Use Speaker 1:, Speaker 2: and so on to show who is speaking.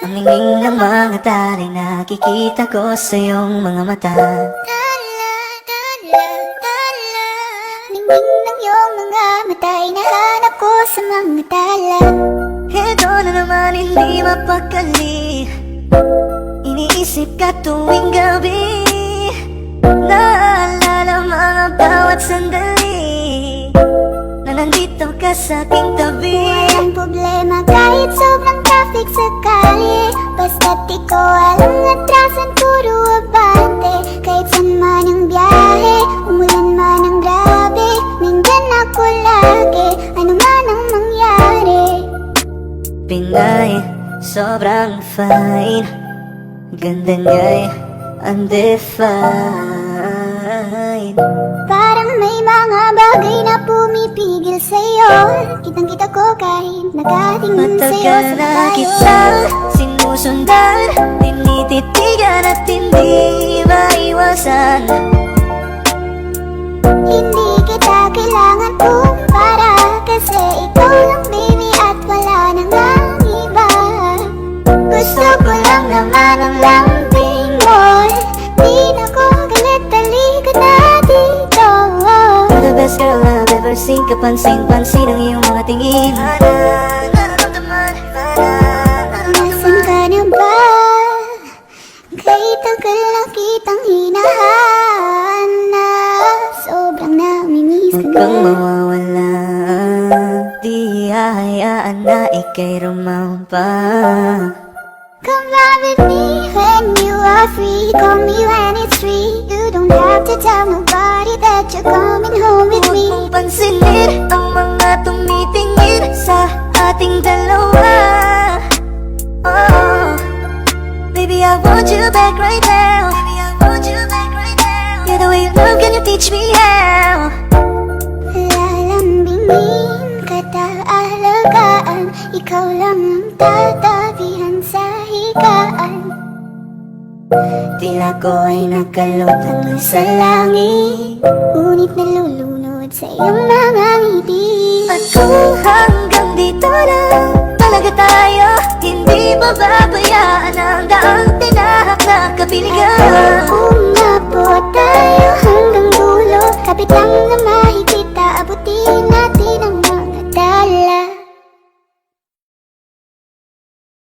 Speaker 1: Ang lingling ng mga taray nakikita ko sa iyong mga mata.
Speaker 2: Lingling ng iyong mga mata'y nahanap ko sa mga tala.
Speaker 1: Heto na naman hindi mapakali, iniisip ka tuwing gabi. Naalala mga bawat sandali na nandito ka sa aking tabi.
Speaker 2: Walang problema kahit sobrang traffic sa kalye, basta't ikaw walang atrasan, puro abante. Kahit saan man ang biyahe, umulan man ang grabe, nandyan ako lagi, ano man ang mangyari.
Speaker 1: Pinay, sobrang fine, ganda niya'y undefined.
Speaker 2: Parang may mga bagay na pumipigil sa'yo, kitang-kita ko kahit nakatingin sa'yo
Speaker 1: Matagal
Speaker 2: sa
Speaker 1: na
Speaker 2: tayo.
Speaker 1: kita sinusundan, tinititigan at hindi maiwasan.
Speaker 2: Hindi kita kailangan kumpara, kasi ikaw lang baby at wala nang ang iba. Gusto ko lang naman ang lambing mo, di na ko galit, halika na dito.
Speaker 1: You're the best girl I've ever seen, kapansin-pansin ang iyong mga tingin.
Speaker 2: Nasaan ka na ba? Kay tagal na kitang hinahanap, sobrang namimiss
Speaker 1: Huwag
Speaker 2: ka
Speaker 1: kang
Speaker 2: na.
Speaker 1: mawawala, di hahayaan na ika'y rumampa.
Speaker 2: Come ride with me when you are free, call me when it's free. You don't have to tell nobody that you're coming home with
Speaker 1: Huwag
Speaker 2: me.
Speaker 1: mong pansinin ang mga tumitingin sa ating dalawa. Oh, baby, I want you back right now. Baby, I want you back right now. Yeah, the way you love, can you teach me how?
Speaker 2: Lalambingin kita alagaan, ikaw lang ang tatabihan sa higaan.
Speaker 1: Tila ko ay nakalutang sa langit,
Speaker 2: Ngunit nalulunod sa iyong mga ngiti.
Speaker 1: at kung hanggang dito na talaga tayo, hindi mababayaan ang daang tinahak na kapiligan.
Speaker 2: Umabot tayo hanggang dulo, kapit lang naman